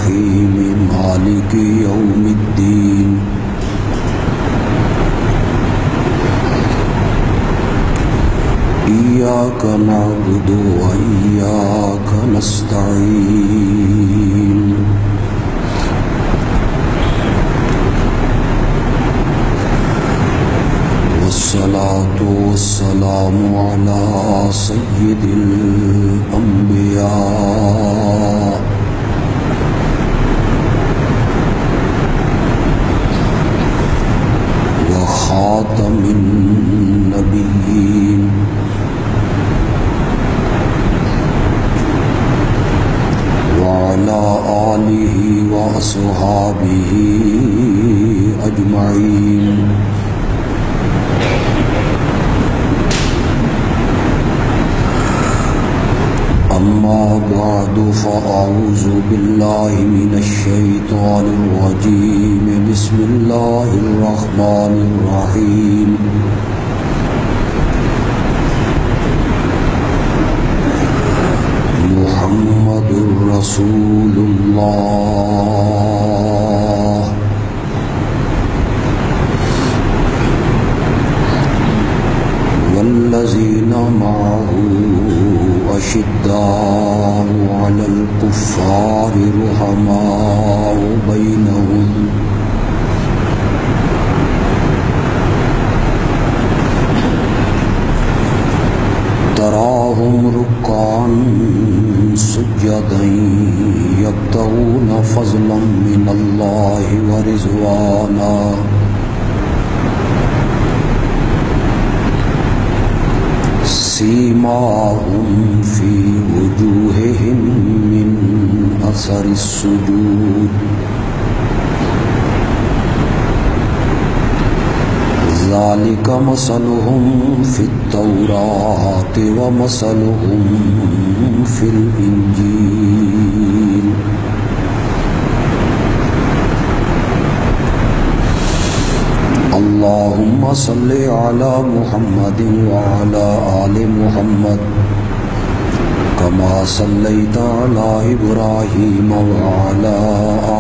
الرحيم مالك يوم الدين إياك نعبد وإياك نستعين والصلاة والسلام على سيد الأنبياء وخاتم النبيين وعلى آله وأصحابه أجمعين أما بعد فأعوذ بالله من الشيطان الرجيم بسم الله الرحمن الرحيم محمد رسول الله والذين معه أشداء على الكفار رحماء بينهم تراهم ركعا سجدا يبتغون فضلا من الله ورضوانا سيماهم في وجوههم من أثر السجود ذلك مثلهم في التوراة ومثلهم في الإنجيل اللهم صل على محمد وعلى آل محمد كما صليت على إبراهيم وعلى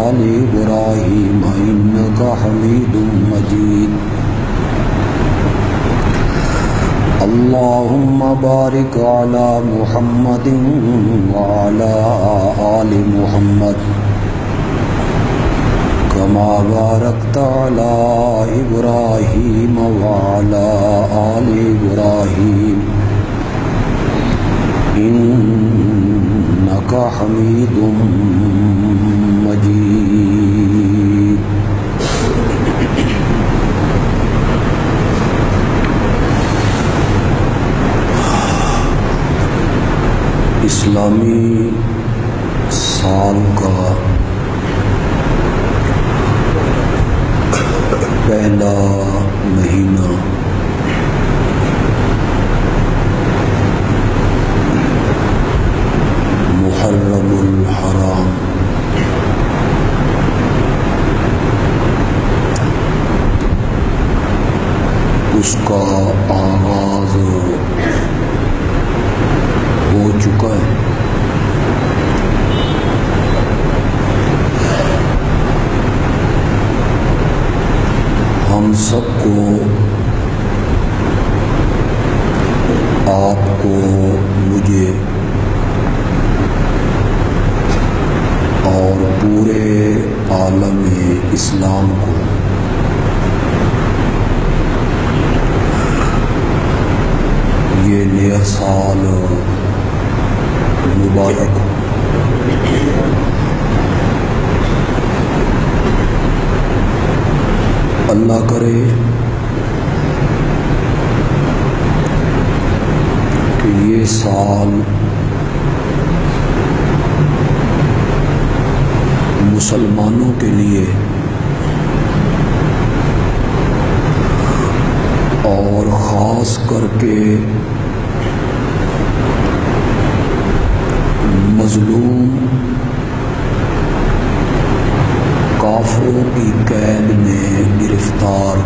آل إبراهيم إنك حميد مجيد اللهم بارك على محمد وعلى آل محمد كما باركت على إبراهيم وعلى آل إبراهيم إنك حميد مجيد اسلامی سال کا پہلا مہینہ محرم الحرام اس کا آغاز ہو چکا ہے۔ ہم سب کو، آپ کو، مجھے اور پورے عالم اسلام کو یہ نیا سال مبارک ہو۔ اللہ کرے کہ یہ سال مسلمانوں کے لیے اور خاص کر کے مظلوم کافروں کی قید میں گرفتار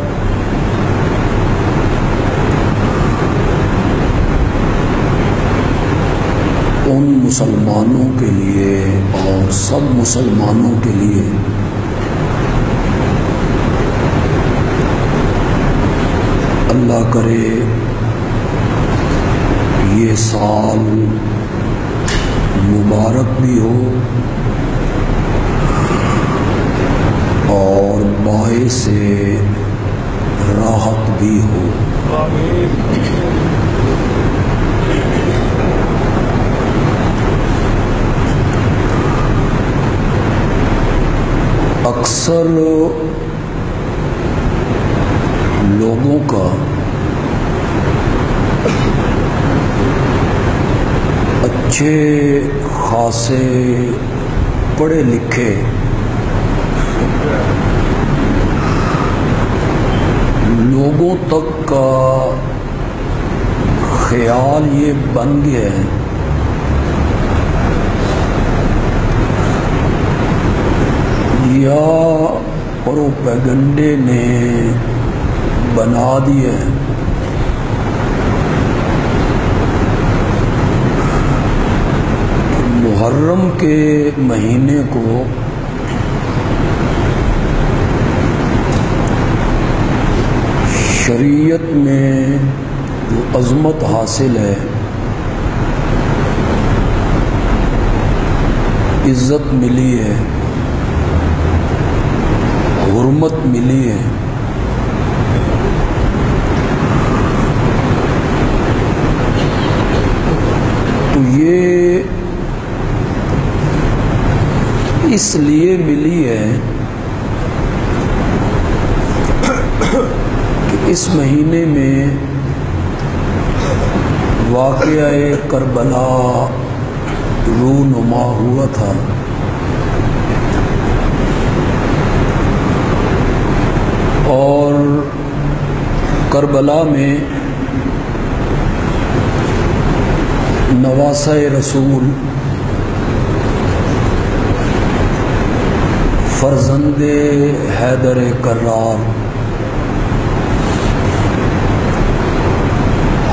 ان مسلمانوں کے لیے اور سب مسلمانوں کے لیے اللہ کرے یہ سال مبارک بھی ہو اور باعث راحت بھی ہو۔ اکثر لوگوں کا اچھے خاصے پڑھے لکھے لوگوں تک کا خیال یہ بن گیا ہے یا پروپیگنڈے نے بنا دیا ہے کہ محرم کے مہینے کو شریعت میں جو عظمت حاصل ہے، عزت ملی ہے، حرمت ملی ہے، تو یہ اس لیے ملی ہے کہ اس مہینے میں واقعہ کربلا رونما ہوا تھا، اور کربلا میں نواسہ رسول فرزند حیدر کرار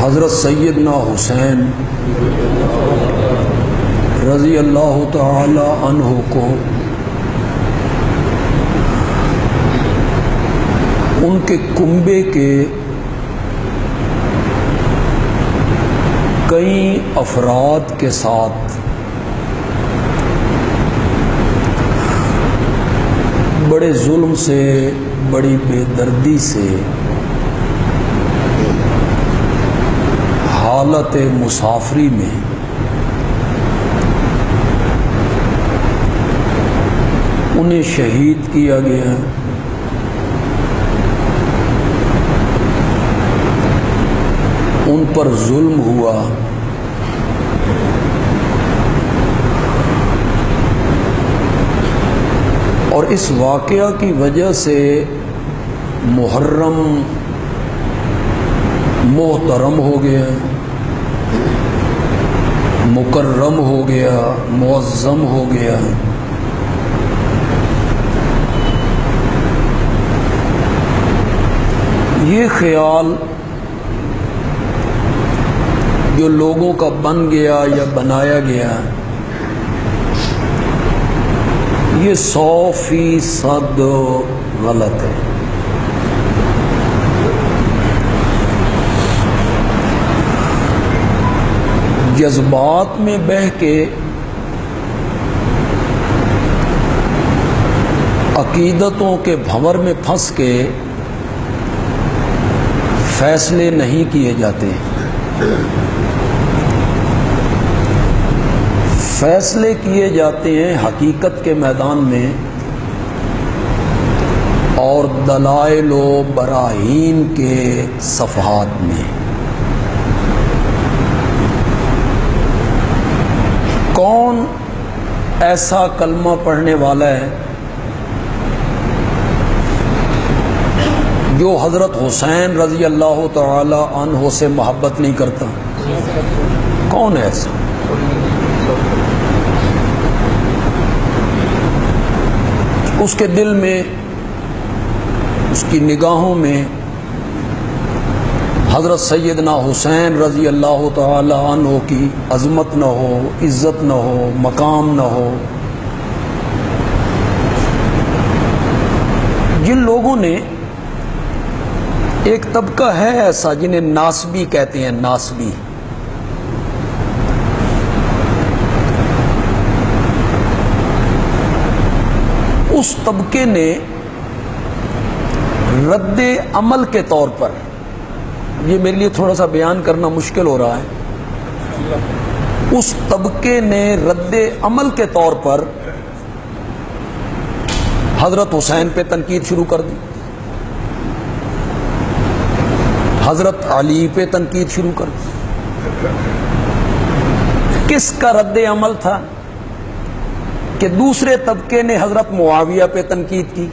حضرت سیدنا حسین رضی اللہ تعالی عنہ کو ان کے کنبے کے کئی افراد کے ساتھ بڑے ظلم سے، بڑی بے دردی سے، حالت مسافری میں انہیں شہید کیا گیا۔ ان پر ظلم ہوا، اور اس واقعہ کی وجہ سے محرم محترم ہو گیا، مکرم ہو گیا، معظم ہو گیا۔ یہ خیال جو لوگوں کا بن گیا یا بنایا گیا، یہ 100% غلط ہے۔ جذبات میں بہہ کے، عقیدتوں کے بھنور میں پھنس کے فیصلے نہیں کیے جاتے، فیصلے کیے جاتے ہیں حقیقت کے میدان میں اور دلائل و براہین کے صفحات میں۔ کون ایسا کلمہ پڑھنے والا ہے جو حضرت حسین رضی اللہ تعالی عنہ سے محبت نہیں کرتا؟ کون ہے ایسا؟ اس کے دل میں، اس کی نگاہوں میں حضرت سیدنا حسین رضی اللہ تعالی عنہ کی عظمت نہ ہو، عزت نہ ہو، مقام نہ ہو. جن لوگوں نے، ایک طبقہ ہے ایسا جنہیں ناسبی کہتے ہیں، ناسبی، اس طبقے نے رد عمل کے طور پر، یہ میرے لیے تھوڑا سا بیان کرنا مشکل ہو رہا ہے، اس طبقے نے رد عمل کے طور پر حضرت حسین پہ تنقید شروع کر دی، حضرت علی پہ تنقید شروع کر دی. کس کا رد عمل تھا کہ دوسرے طبقے نے حضرت معاویہ پہ تنقید کی،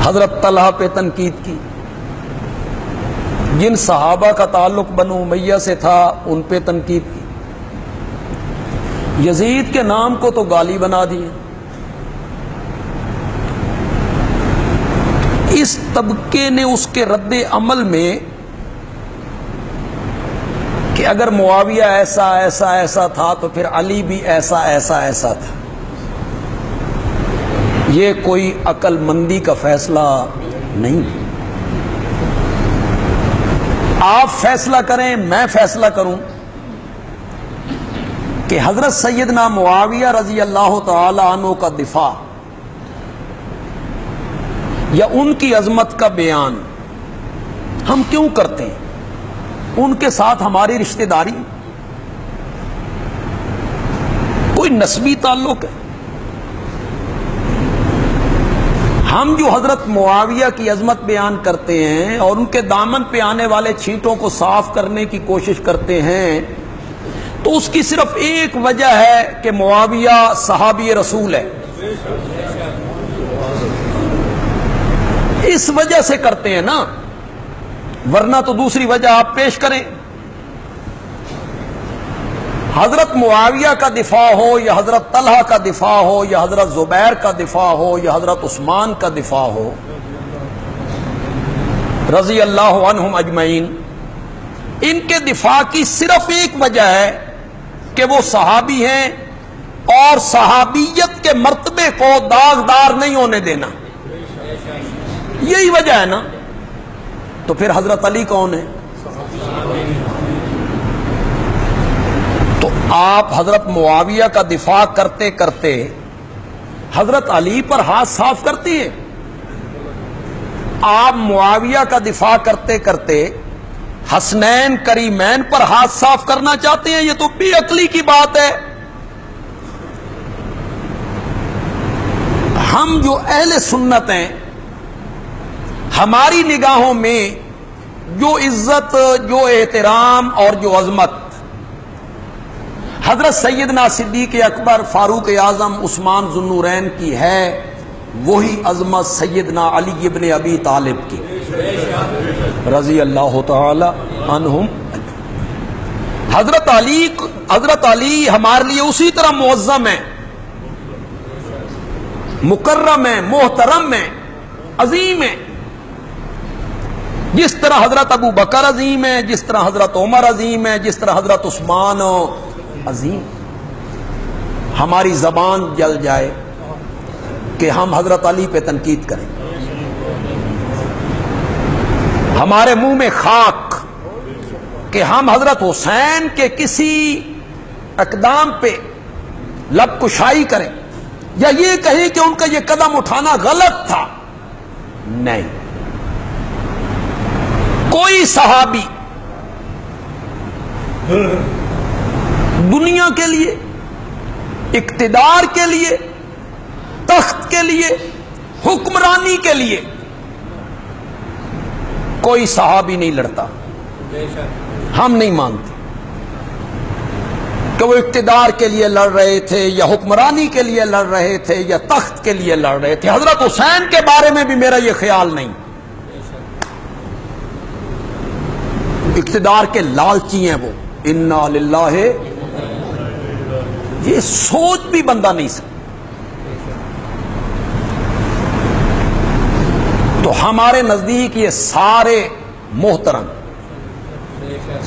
حضرت طلحہ پہ تنقید کی، جن صحابہ کا تعلق بنو امیہ سے تھا ان پہ تنقید کی، یزید کے نام کو تو گالی بنا دی. اس طبقے نے اس کے رد عمل میں کہ اگر معاویہ ایسا ایسا ایسا تھا تو پھر علی بھی ایسا ایسا ایسا تھا. یہ کوئی عقل مندی کا فیصلہ نہیں. آپ فیصلہ کریں، میں فیصلہ کروں کہ حضرت سیدنا معاویہ رضی اللہ تعالی عنہ کا دفاع یا ان کی عظمت کا بیان ہم کیوں کرتے ہیں؟ ان کے ساتھ ہماری رشتہ داری کوئی نسبی تعلق ہے؟ ہم جو حضرت معاویہ کی عظمت بیان کرتے ہیں اور ان کے دامن پہ آنے والے چھینٹوں کو صاف کرنے کی کوشش کرتے ہیں تو اس کی صرف ایک وجہ ہے کہ معاویہ صحابی رسول ہے. اس وجہ سے کرتے ہیں نا، ورنہ تو دوسری وجہ آپ پیش کریں. حضرت معاویہ کا دفاع ہو یا حضرت طلحہ کا دفاع ہو یا حضرت زبیر کا دفاع ہو یا حضرت عثمان کا دفاع ہو رضی اللہ عنہم اجمعین، ان کے دفاع کی صرف ایک وجہ ہے کہ وہ صحابی ہیں اور صحابیت کے مرتبے کو داغدار نہیں ہونے دینا. یہی وجہ ہے نا. تو پھر حضرت علی کون ہے؟ تو آپ حضرت معاویہ کا دفاع کرتے کرتے حضرت علی پر ہاتھ صاف کرتی ہیں. آپ معاویہ کا دفاع کرتے کرتے حسنین کریمین پر ہاتھ صاف کرنا چاہتے ہیں. یہ تو بے عقلی کی بات ہے. ہم جو اہل سنت ہیں، ہماری نگاہوں میں جو عزت، جو احترام اور جو عظمت حضرت سیدنا صدیق اکبر، فاروق اعظم، عثمان ذو النورین کی ہے، وہی عظمت سیدنا علی ابن ابی طالب کی رضی اللہ تعالی عنہم. حضرت علی ہمارے لیے اسی طرح معظم ہے، مکرم ہے، محترم ہے، عظیم ہے، جس طرح حضرت ابو بکر عظیم ہے، جس طرح حضرت عمر عظیم ہے، جس طرح حضرت عثمان عظیم. ہماری زبان جل جائے کہ ہم حضرت علی پہ تنقید کریں، ہمارے منہ میں خاک کہ ہم حضرت حسین کے کسی اقدام پہ لب کشائی کریں یا یہ کہیں کہ ان کا یہ قدم اٹھانا غلط تھا. نہیں، کوئی صحابی دنیا کے لیے، اقتدار کے لیے، تخت کے لیے، حکمرانی کے لیے کوئی صحابی نہیں لڑتا. ہم نہیں مانتے کہ وہ اقتدار کے لیے لڑ رہے تھے یا حکمرانی کے لیے لڑ رہے تھے یا تخت کے لیے لڑ رہے تھے. حضرت حسین کے بارے میں بھی میرا یہ خیال نہیں. اقتدار کے لالچی ہیں وہ، انا للہ، یہ سوچ بھی بندہ نہیں سکتا. تو ہمارے نزدیک یہ سارے محترم،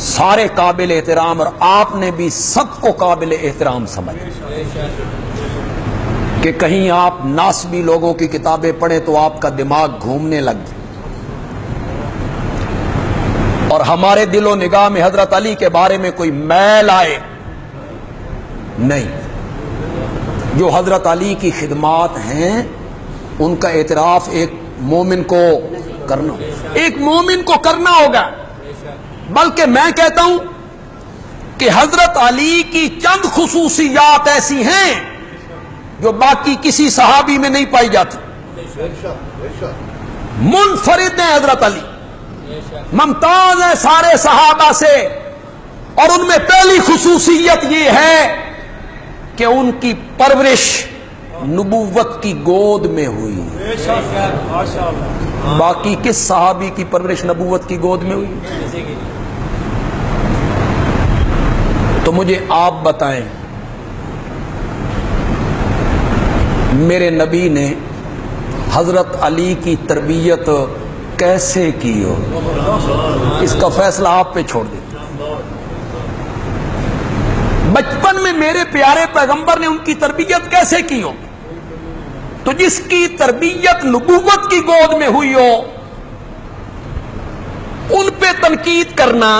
سارے قابل احترام، اور آپ نے بھی سب کو قابل احترام سمجھا کہ کہیں آپ ناسبی لوگوں کی کتابیں پڑھیں تو آپ کا دماغ گھومنے لگ جائے۔ اور ہمارے دل و نگاہ میں حضرت علی کے بارے میں کوئی میل آئے نہیں، جو حضرت علی کی خدمات ہیں ان کا اعتراف ایک مومن کو کرنا ہوگا، ایک مومن کو کرنا ہوگا۔ بلکہ میں کہتا ہوں کہ حضرت علی کی چند خصوصیات ایسی ہیں جو باقی کسی صحابی میں نہیں پائی جاتی، منفرد ہیں حضرت علی، ممتاز ہیں سارے صحابہ سے۔ اور ان میں پہلی خصوصیت یہ ہے کہ ان کی پرورش نبوت کی گود میں ہوئی۔ باقی کس صحابی کی پرورش نبوت کی گود میں ہوئی؟ تو مجھے آپ بتائیں، میرے نبی نے حضرت علی کی تربیت کیسے کی ہو؟ اس کا فیصلہ آپ پہ چھوڑ دیتا۔ بچپن میں میرے پیارے پیغمبر نے ان کی تربیت کیسے کی ہو؟ تو جس کی تربیت نبوت کی گود میں ہوئی ہو ان پہ تنقید کرنا،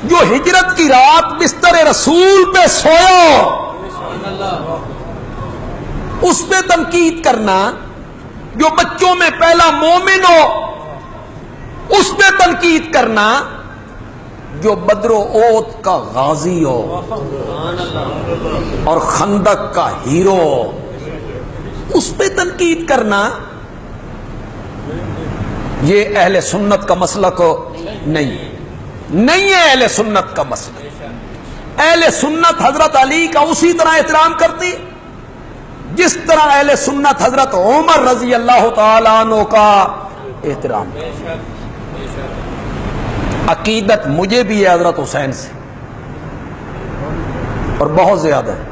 جو ہجرت کی رات بستر رسول پہ سویا اس پہ تنقید کرنا، جو بچوں میں پہلا مومن ہو اس پہ تنقید کرنا، جو بدر و احد کا غازی ہو اور خندق کا ہیرو ہو اس پہ تنقید کرنا، یہ اہل سنت کا مسلک نہیں ہے اہل سنت کا مسلک۔ اہل سنت حضرت علی کا اسی طرح احترام کرتی جس طرح اہل سنت حضرت عمر رضی اللہ تعالیٰ عنہ کا احترام۔ عقیدت مجھے بھی ہے حضرت حسین سے، اور بہت زیادہ ہے۔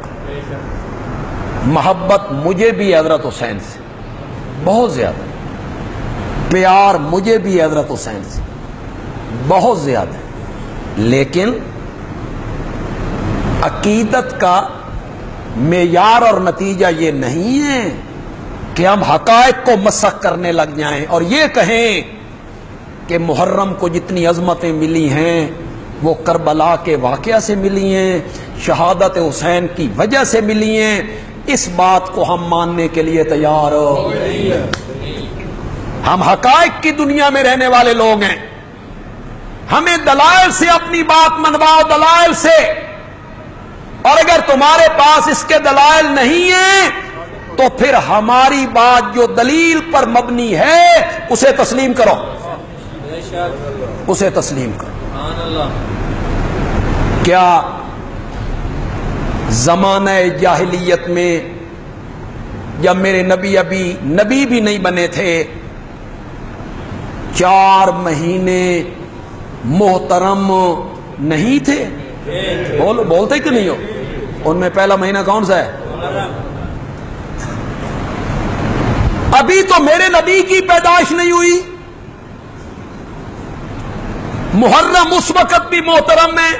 محبت مجھے بھی ہے حضرت حسین سے، بہت زیادہ۔ پیار مجھے بھی ہے حضرت حسین سے، بہت زیادہ۔ لیکن عقیدت کا معیار اور نتیجہ یہ نہیں ہے کہ ہم حقائق کو مسخ کرنے لگ جائیں اور یہ کہیں کہ محرم کو جتنی عظمتیں ملی ہیں وہ کربلا کے واقعہ سے ملی ہیں، شہادت حسین کی وجہ سے ملی ہیں۔ اس بات کو ہم ماننے کے لیے تیار ہو؟ ہم حقائق کی دنیا میں رہنے والے لوگ ہیں، ہمیں دلائل سے اپنی بات منواؤ، دلائل سے۔ اور اگر تمہارے پاس اس کے دلائل نہیں ہیں تو پھر ہماری بات جو دلیل پر مبنی ہے اسے تسلیم کرو، اسے تسلیم کرو۔ کیا زمانہ جاہلیت میں جب میرے نبی ابھی نبی بھی نہیں بنے تھے 4 مہینے محترم نہیں تھے؟ بولتے کہ نہیں ہو؟ ان میں پہلا مہینہ کون سا ہے؟ ابھی تو میرے نبی کی پیدائش نہیں ہوئی، محرم اس وقت بھی محترم ہے،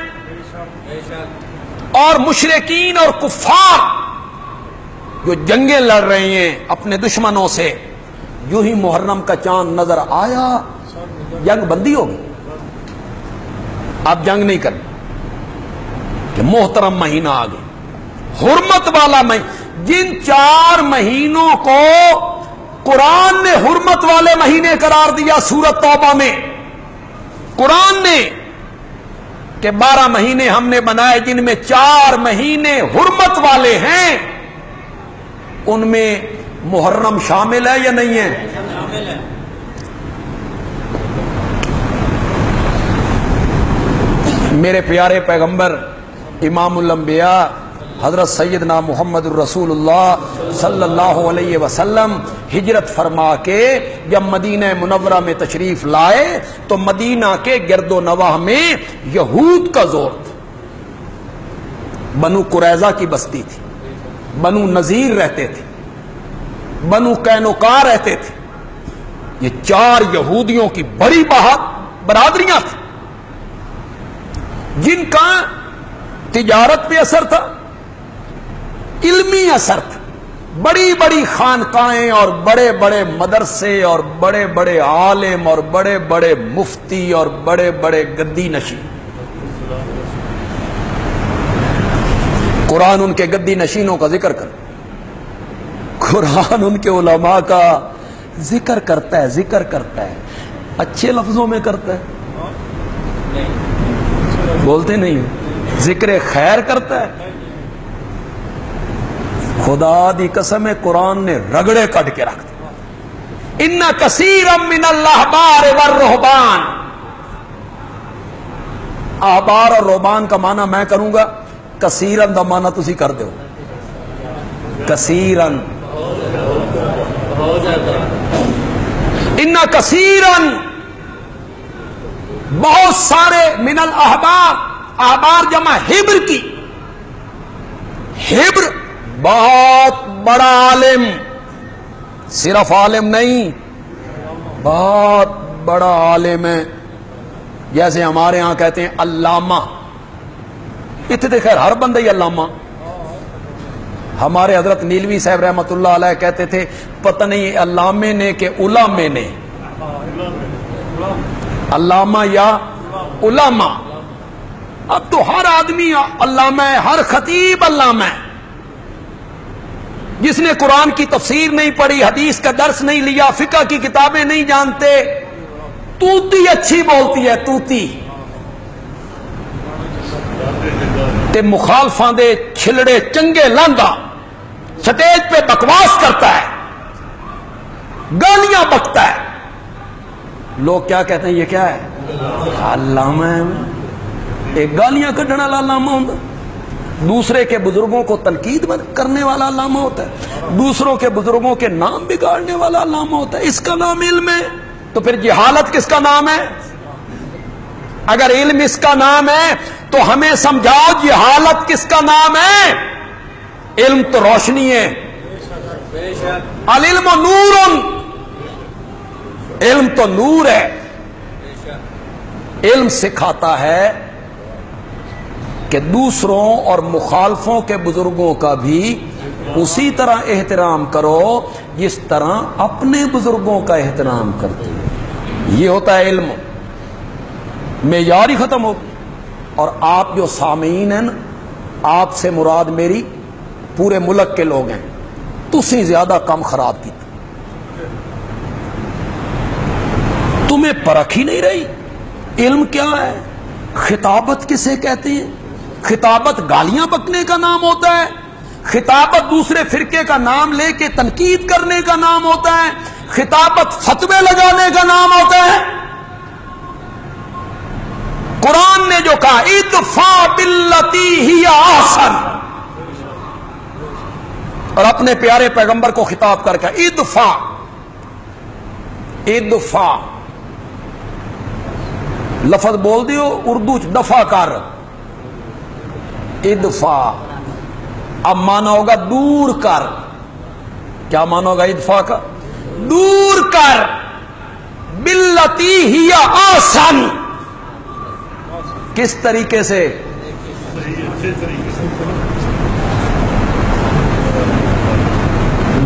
اور مشرکین اور کفار جو جنگیں لڑ رہے ہیں اپنے دشمنوں سے، یوں ہی محرم کا چاند نظر آیا جنگ بندی ہوگی، اب جنگ نہیں کرنا، کہ محترم مہینہ آ گیا، حرمت والا مہینہ۔ جن 4 مہینوں کو قرآن نے حرمت والے مہینے قرار دیا سورۃ توبہ میں، قرآن نے کہ 12 مہینے ہم نے بنائے جن میں 4 مہینے حرمت والے ہیں، ان میں محرم شامل ہے یا نہیں ہے؟ شامل ہے۔ میرے پیارے پیغمبر امام الانبیاء حضرت سیدنا محمد الرسول اللہ صلی اللہ علیہ وسلم ہجرت فرما کے جب مدینہ منورہ میں تشریف لائے تو مدینہ کے گرد و نواح میں یہود کا زور تھا۔ بنو قریظہ کی بستی تھی، بنو نذیر رہتے تھے، بنو قینقاع رہتے تھے، یہ 4 یہودیوں کی بڑی برادریاں تھیں جن کا تجارت پہ اثر تھا، علمی اثر تھا، بڑی بڑی خانقاہیں اور بڑے بڑے مدرسے اور بڑے بڑے عالم اور بڑے بڑے مفتی اور بڑے بڑے گدی نشین. قرآن ان کے گدی نشینوں کا ذکر کر، قرآن ان کے علماء کا ذکر کرتا ہے اچھے لفظوں میں کرتا ہے، بولتے نہیں، ذکر خیر کرتا ہے. خدا دی قسم ہے قرآن نے رگڑے کٹ کے رکھ دیا. ان کثیرا من الاحبار والرہبان، احبار اور رہبان کا معنی میں کروں گا، کثیرن دا معنی تسی کر دو، کثیرن. ان کثیرن بہت سارے، من الاحبار، احبار جمع حبر کی، حبر بہت بڑا عالم، صرف عالم نہیں، بہت بڑا عالم ہے. جیسے ہمارے ہاں کہتے ہیں علامہ، اتنے خیر ہر بندہ ہی علامہ. ہمارے حضرت نیلوی صاحب رحمت اللہ علیہ کہتے تھے پتہ نہیں علامے نے کہ علامے نے، علامہ یا علامہ. اب تو ہر آدمی علامہ ہے، ہر خطیب علامہ ہے. جس نے قرآن کی تفسیر نہیں پڑھی، حدیث کا درس نہیں لیا، فقہ کی کتابیں نہیں جانتے، توتی اچھی بولتی ہے، توتی تے مخالفاں دے چھلڑے چنگے لانگا سٹیج پہ بکواس کرتا ہے، گالیاں بکتا ہے. لوگ کیا کہتے ہیں، یہ کیا ہے، علامہ ہے. ایک گالیاں کڈنے والا علامہ ہوتا، دوسرے کے بزرگوں کو تنقید کرنے والا علامہ ہوتا ہے، دوسروں کے بزرگوں کے نام بگاڑنے والا علامہ ہوتا ہے. اس کا نام علم ہے تو پھر جہالت کس کا نام ہے؟ اگر علم اس کا نام ہے تو ہمیں سمجھاؤ جہالت کس کا نام ہے؟ علم تو روشنی ہے، العلم نور، علم تو نور ہے. علم سکھاتا ہے کہ دوسروں اور مخالفوں کے بزرگوں کا بھی اسی طرح احترام کرو جس طرح اپنے بزرگوں کا احترام کرتے ہو. یہ ہوتا ہے علم. معیار ہی ختم ہو. اور آپ جو سامعین ہیں، آپ سے مراد میری پورے ملک کے لوگ ہیں، تسی زیادہ کم خراب کی، تمہیں پرکھ ہی نہیں رہی. علم کیا ہے؟ خطابت کسے کہتے ہیں؟ خطابت گالیاں بکنے کا نام ہوتا ہے، خطابت دوسرے فرقے کا نام لے کے تنقید کرنے کا نام ہوتا ہے، خطابت فتوے لگانے کا نام ہوتا ہے. قرآن نے جو کہا ادفع باللتی ہی احسن، اور اپنے پیارے پیغمبر کو خطاب کر کے ادفع، ادفع لفظ بول دیو، اردو چ دفع کر، ادفع. اب مانا ہوگا دور کر. کیا مانا ہوگا ادفع کا؟ دور کر. باللتی ہی احسن، کس طریقے سے؟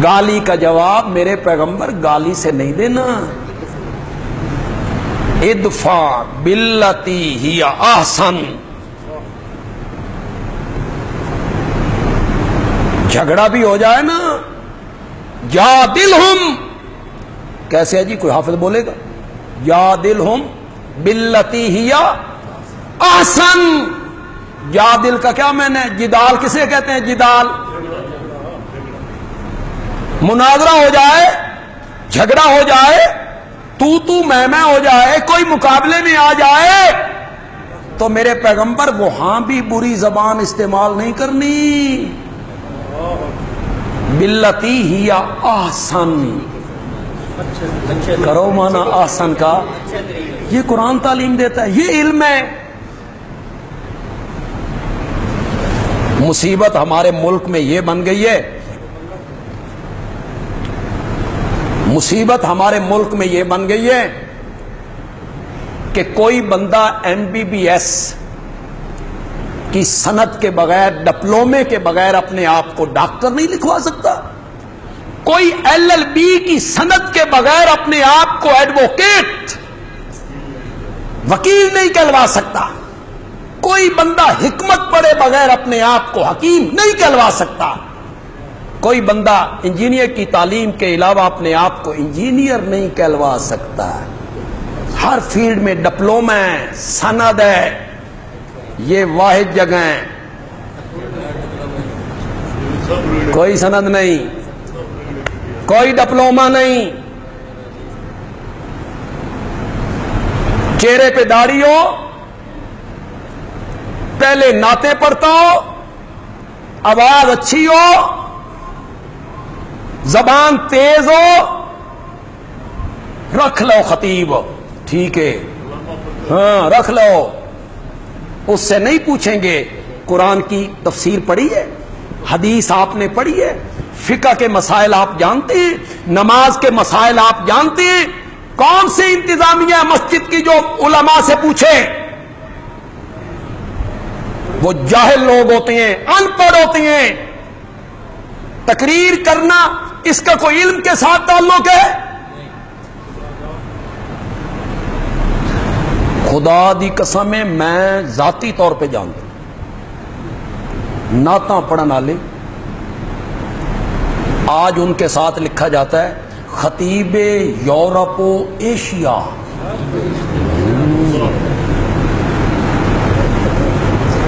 گالی کا جواب میرے پیغمبر گالی سے نہیں دینا. ادفع باللتی ہی احسن. جھگڑا بھی ہو جائے نا، جادلہم، کیسے ہے جی؟ کوئی حافظ بولے گا جادلہم باللتی ہی احسن. جادل کا کیا معنی ہے؟ جدال کسے کہتے ہیں؟ جدال. مناظرہ ہو جائے، جھگڑا ہو جائے، تو میں ہو جائے، کوئی مقابلے میں آ جائے تو میرے پیغمبر وہاں بھی بری زبان استعمال نہیں کرنی. باللتی ہی احسن کرو، مانا احسن کا. یہ قرآن تعلیم دیتا ہے، یہ علم ہے. مصیبت ہمارے ملک میں یہ بن گئی ہے مصیبت ہمارے ملک میں یہ بن گئی ہے کہ کوئی بندہ MBBS کی سند کے بغیر، ڈپلومے کے بغیر اپنے آپ کو ڈاکٹر نہیں لکھوا سکتا، کوئی LLB کی سند کے بغیر اپنے آپ کو ایڈوکیٹ، وکیل نہیں کہلوا سکتا، کوئی بندہ حکمت پڑھے بغیر اپنے آپ کو حکیم نہیں کہلوا سکتا، کوئی بندہ انجینئر کی تعلیم کے علاوہ اپنے آپ کو انجینئر نہیں کہلوا سکتا۔ ہر فیلڈ میں ڈپلومہ ہے، سند ہے، یہ واحد جگہ ہے، کوئی سند نہیں، کوئی ڈپلومہ نہیں، چہرے پہ داڑھی ہو، پہلے نعتیں پڑھتا ہو، آواز اچھی ہو، زبان تیز ہو، رکھ لو خطیب، ٹھیک ہے، ہاں رکھ لو، اس سے نہیں پوچھیں گے قرآن کی تفسیر پڑھی ہے، حدیث آپ نے پڑھی ہے، فقہ کے مسائل آپ جانتے ہیں، نماز کے مسائل آپ جانتے ہیں، کون سی انتظامیہ مسجد کی جو علماء سے پوچھے؟ وہ جاہل لوگ ہوتے ہیں، ان پڑھ ہوتے ہیں، تقریر کرنا اس کا کوئی علم کے ساتھ تعلق ہے؟ خدا دی قسم ہے، میں ذاتی طور پہ جانتا ہوں، نعتاں پڑھن والے آج ان کے ساتھ لکھا جاتا ہے خطیب یورپ و ایشیا۔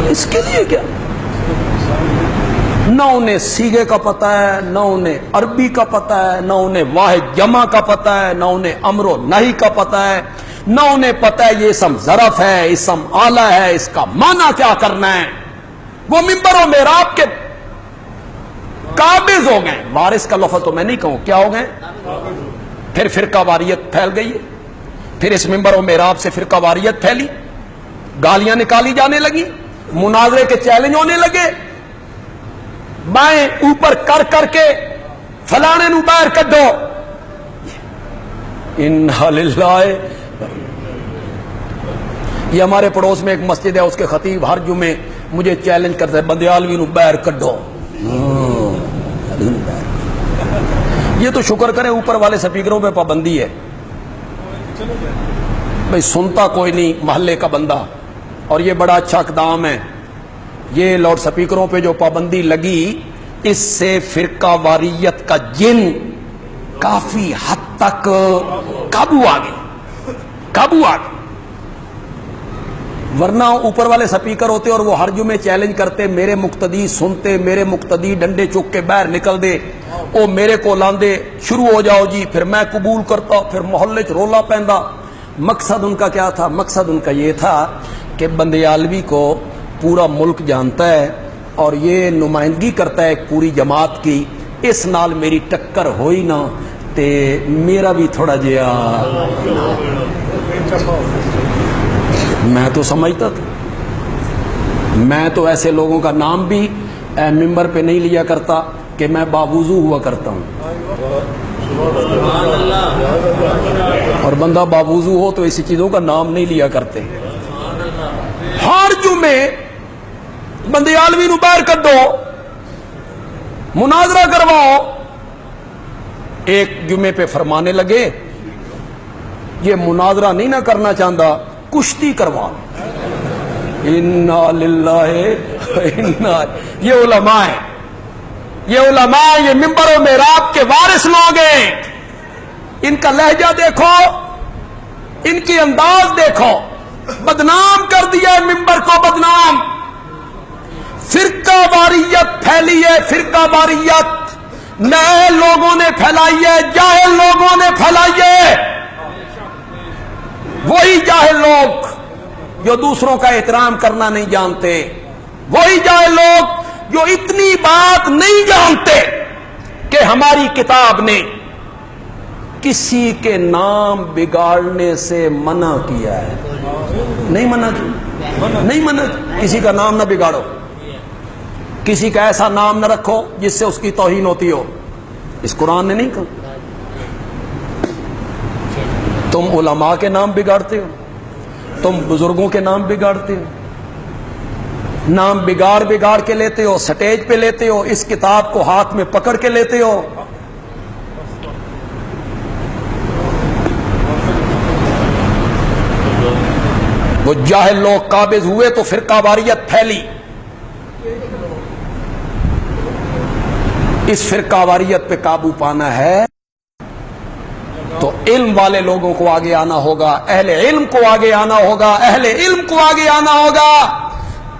اس کے لیے کیا؟ نہ انہیں سیغے کا پتہ ہے، نہ انہیں عربی کا پتہ ہے، نہ انہیں واحد جمع کا پتہ ہے، نہ انہیں امر و نہی کا پتہ ہے، نہ انہیں پتہ ہے یہ اسم ظرف ہے، اسم آلہ ہے، اس کا معنی کیا کرنا ہے۔ وہ منبر و محراب کے قابض ہو گئے، وارث کا لفظ تو میں نہیں کہوں، کیا ہو گئے؟ پھر فرقہ واریت پھیل گئی ہے، پھر اس منبر و محراب سے فرقہ واریت پھیلی، گالیاں نکالی جانے لگی، مناظرے کے چیلنج ہونے لگے، بائیں اوپر کر کر کے فلانے نو باہر کڈو، انا للہ۔ یہ ہمارے پڑوس میں ایک مسجد ہے، اس کے خطیب ہر جمعے مجھے چیلنج کرتے ہیں بندیالوی نو باہر کڈو۔ یہ تو شکر کریں اوپر والے سپیکروں پہ پابندی ہے، بھئی سنتا کوئی نہیں محلے کا بندہ، اور یہ بڑا اچھا اقدام ہے، یہ لاؤڈ سپیکروں پہ جو پابندی لگی، اس سے فرقہ واریت کا جن کافی حد تک قابو آ گئی، ورنہ اوپر والے سپیکر ہوتے اور وہ ہر جمعے چیلنج کرتے، میرے مقتدی سنتے، میرے مقتدی ڈنڈے چک کے باہر نکل دے، او میرے کو لاندے، شروع ہو جاؤ جی، پھر میں قبول کرتا، پھر محلے چ رولا پیندا۔ مقصد ان کا کیا تھا؟ مقصد ان کا یہ تھا کہ بندیالوی کو پورا ملک جانتا ہے اور یہ نمائندگی کرتا ہے ایک پوری جماعت کی، اس نال میری ٹکر ہوئی نہ تے میرا بھی تھوڑا جہا، میں تو سمجھتا تھا، میں تو ایسے لوگوں کا نام بھی ممبر پہ نہیں لیا کرتا کہ میں باوضو ہوا کرتا ہوں، اور بندہ باوضو ہو تو ایسی چیزوں کا نام نہیں لیا کرتے۔ ہر جمعے بندیالوی نو باہر کر دو، مناظرہ کرواؤ، ایک جمعے پہ فرمانے لگے یہ مناظرہ نہیں نہ کرنا چاہتا، کشتی کروا۔ انا للہ انا، یہ علماء ہیں، یہ علماء، یہ منبر و محراب کے وارث لوگ ہیں، ان کا لہجہ دیکھو، ان کی انداز دیکھو، بدنام کر دیا ہے منبر کو، بدنام۔ فرقہ واریت پھیلی ہے، فرقہ واریت نئے لوگوں نے پھیلائی ہے، جاہل لوگوں نے پھیلائی ہے، وہی جاہل لوگ جو دوسروں کا احترام کرنا نہیں جانتے، وہی جاہل لوگ جو اتنی بات نہیں جانتے کہ ہماری کتاب نے کسی کے نام بگاڑنے سے منع کیا ہے، نہیں منع کیا، نہیں منع کیا، کسی کا نام نہ بگاڑو، کسی کا ایسا نام نہ رکھو جس سے اس کی توہین ہوتی ہو، اس قرآن نے نہیں کہا۔ تم علماء کے نام بگاڑتے ہو، تم بزرگوں کے نام بگاڑتے ہو، نام بگاڑ کے لیتے ہو، سٹیج پہ لیتے ہو، اس کتاب کو ہاتھ میں پکڑ کے لیتے ہو. وہ جاہل لوگ قابض ہوئے تو فرقہ واریت پھیلی. اس فرقہ واریت پہ قابو پانا ہے تو علم والے لوگوں کو آگے آنا ہوگا، اہل علم کو آگے آنا ہوگا، اہل علم کو آگے آنا ہوگا،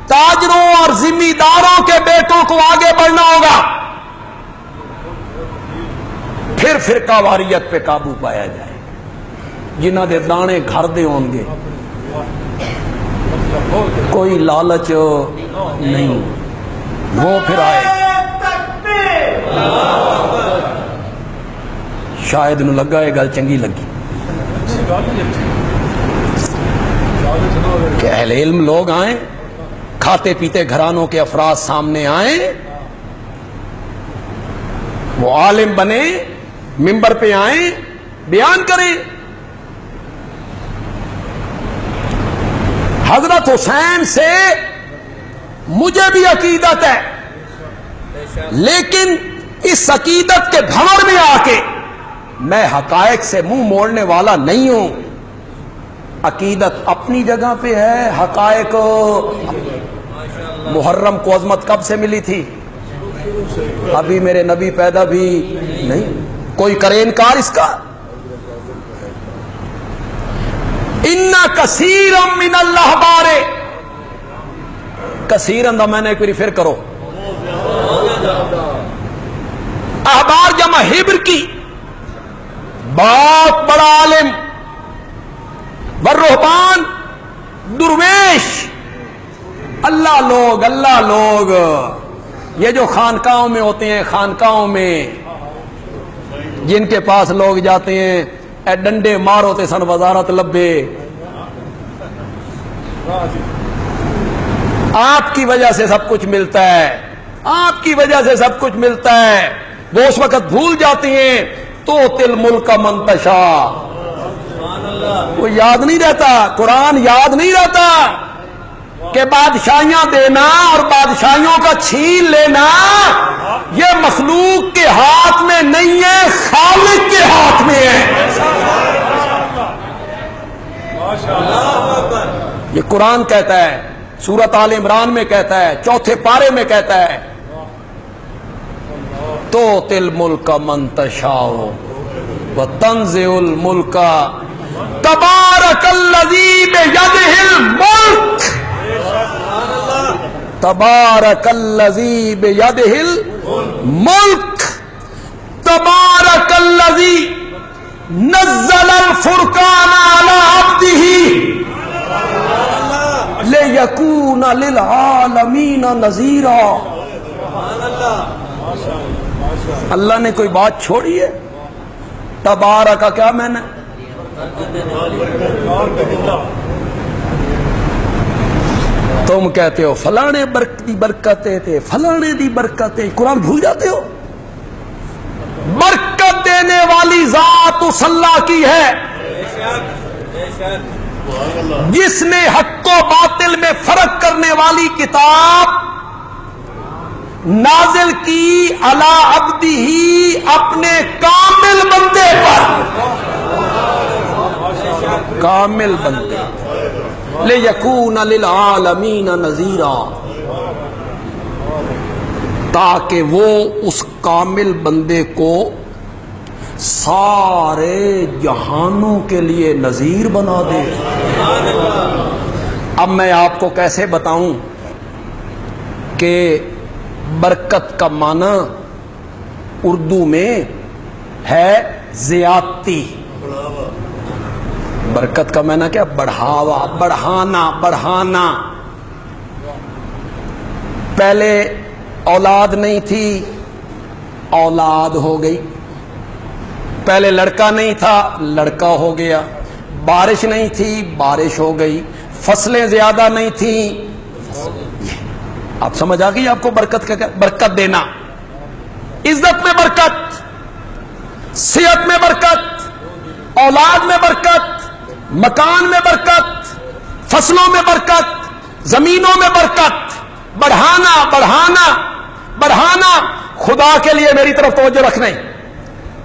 تاجروں اور ذمہ داروں کے بیٹوں کو آگے بڑھنا ہوگا، پھر فرقہ واریت پہ قابو پایا جائے. جنہ دے دانے گھر دے ہون گے، کوئی لالچ نہیں، وہ پھر آئے. شاید نو لگا یہ گل چنگی لگی کہ اہل علم لوگ آئیں، کھاتے پیتے گھرانوں کے افراد سامنے آئیں، وہ عالم بنے، ممبر پہ آئیں، بیان کریں. حضرت حسین سے مجھے بھی عقیدت ہے، لیکن اس عقیدت کے بھنور میں آ کے میں حقائق سے منہ موڑنے والا نہیں ہوں. عقیدت اپنی جگہ پہ ہے، حقائق. محرم کو عظمت کب سے ملی تھی؟ ابھی میرے نبی پیدا بھی نہیں. کوئی کرے انکار اس کا؟ ان کثیرا من الاحبار، کثیرا دا میں نے ایک بار پھر کرو، احبار جمع حبر کی، بہت بڑا عالم، والرہبان درویش، اللہ لوگ یہ جو خانقاہوں میں ہوتے ہیں، خانقاہوں میں جن کے پاس لوگ جاتے ہیں، اے ڈنڈے مارو تے سن وزارت لبے، آپ کی وجہ سے سب کچھ ملتا ہے، آپ کی وجہ سے سب کچھ ملتا ہے. وہ اس وقت بھول جاتی ہیں تو تل ملک منتشا، وہ یاد نہیں رہتا، قرآن یاد نہیں رہتا کہ بادشاہیاں دینا اور بادشاہیوں کا چھین لینا یہ مخلوق کے ہاتھ میں نہیں ہے، خالق کے ہاتھ میں ہے. یہ قرآن کہتا ہے، سورۃ آل عمران میں کہتا ہے، 4 پارے میں کہتا ہے، تو تل ملک من تشاء وتنزع الملک تبارک الذی بیدہ الملک، تبارک الذی بیدہ الملک، تبارک الذی نزل الفرقان علی عبدہ لیکون للعالمین نذیرا. اللہ نے کوئی بات چھوڑی ہے؟ تبارک کا کیا میں نے؟ تم کہتے ہو فلانے دی برکتیں تھے، فلانے دی برکتیں، قرآن بھول جاتے ہو. برکت دینے والی ذات اس اللہ کی ہے جس نے حق و باطل میں فرق کرنے والی کتاب نازل کی علی عبدہ، اپنے کامل بندے پر، کامل بندے، لیکون للعالمین نذیرا، تاکہ وہ اس کامل بندے کو سارے جہانوں کے لیے نذیر بنا دے. اب میں آپ کو کیسے بتاؤں کہ برکت کا معنی اردو میں ہے زیادتی. برکت کا معنی کیا؟ بڑھاوا، بڑھانا. پہلے اولاد نہیں تھی، اولاد ہو گئی. پہلے لڑکا نہیں تھا، لڑکا ہو گیا. بارش نہیں تھی، بارش ہو گئی. فصلیں زیادہ نہیں تھیں. آپ سمجھ آ گئی آپ کو برکت کا کیا؟ برکت دینا، عزت میں برکت، صحت میں برکت، اولاد میں برکت، مکان میں برکت، فصلوں میں برکت، زمینوں میں برکت، بڑھانا بڑھانا بڑھانا۔ خدا کے لیے میری طرف توجہ رکھنا۔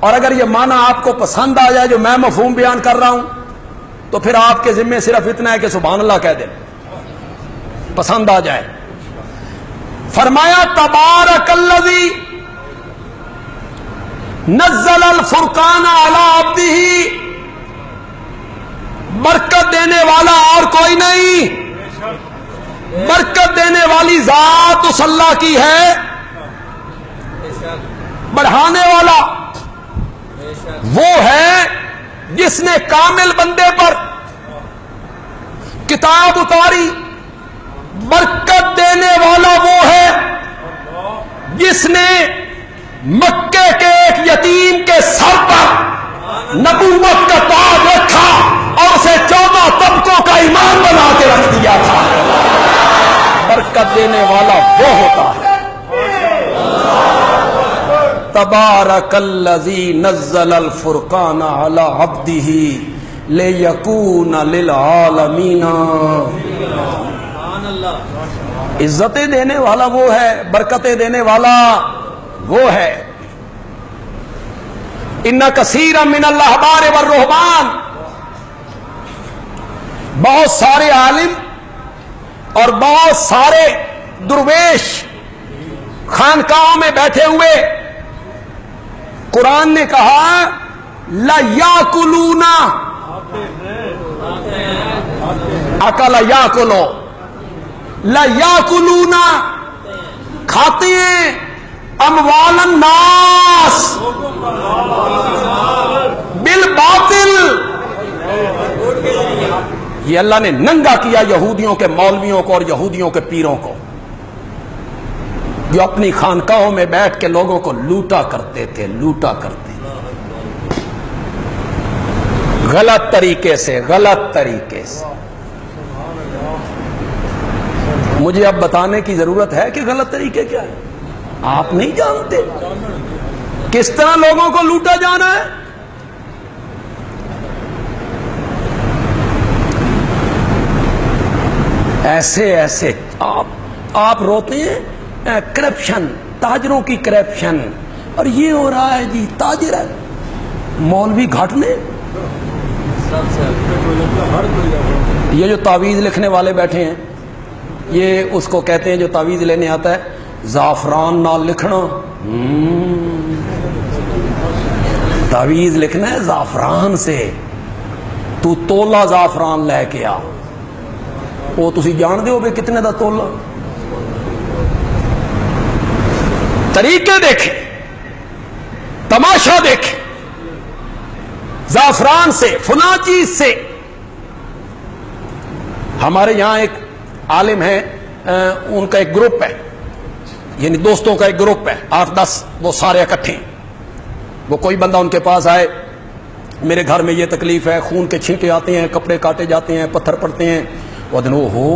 اور اگر یہ معنی آپ کو پسند آ جائے جو میں مفہوم بیان کر رہا ہوں تو پھر آپ کے ذمے صرف اتنا ہے کہ سبحان اللہ کہہ دیں، پسند آ جائے۔ فرمایا تبارک الذی نزل الفرقان علی عبدہ، برکت دینے والا اور کوئی نہیں، برکت دینے والی ذات اس اللہ کی ہے، بڑھانے والا وہ ہے جس نے کامل بندے پر کتاب اتاری، برکت دینے والا وہ ہے جس نے مکے کے ایک یتیم کے سر پر نبوت کا تاج رکھا اور اسے 14 طبقوں کا امام بنا کے رکھ دیا تھا۔ برکت دینے والا وہ ہوتا ہے۔ تبارک الذی نزل الفرقان علی عبدہ لیکون للعالمین۔ عزتیں دینے والا وہ ہے، برکتیں دینے والا وہ ہے۔ ان کثیرا من الاحبار والرہبان، بہت سارے عالم اور بہت سارے درویش خانقاہوں میں بیٹھے ہوئے، قرآن نے کہا لا یاکلون، اکل یاکلو، لا یاکلون، کھاتے ہیں اموال الناس بالباطل۔ یہ اللہ نے ننگا کیا یہودیوں کے مولویوں کو اور یہودیوں کے پیروں کو، جو اپنی خانقاہوں میں بیٹھ کے لوگوں کو لوٹا کرتے تھے، لوٹا کرتے غلط طریقے سے، غلط طریقے سے۔ مجھے اب بتانے کی ضرورت ہے کہ غلط طریقے کیا ہے؟ آپ نہیں جانتے کس طرح لوگوں کو لوٹا جانا ہے؟ ایسے ایسے آپ روتے ہیں کرپشن، تاجروں کی کرپشن، اور یہ ہو رہا ہے جی تاجر ہے مولوی گھاٹنے۔ یہ جو تعویذ لکھنے والے بیٹھے ہیں، یہ اس کو کہتے ہیں جو تعویذ لینے آتا ہے زعفران نہ لکھنا، تعویذ لکھنا ہے زعفران سے، تو تولا زعفران لے کے آ۔ وہ تسی جان دے ہو بے کتنے دا تولا؟ طریقے دیکھیں، تماشا دیکھیں، زعفران سے، فلاں چیز سے۔ ہمارے یہاں ایک عالم ہے، ان کا ایک گروپ ہے، یعنی دوستوں کا ایک گروپ ہے، 8-10 وہ سارے اکٹھے ہیں۔ وہ کوئی بندہ ان کے پاس آئے، میرے گھر میں یہ تکلیف ہے، خون کے چھینٹے آتے ہیں، کپڑے کاٹے جاتے ہیں، پتھر پڑتے ہیں، وہ دن ہو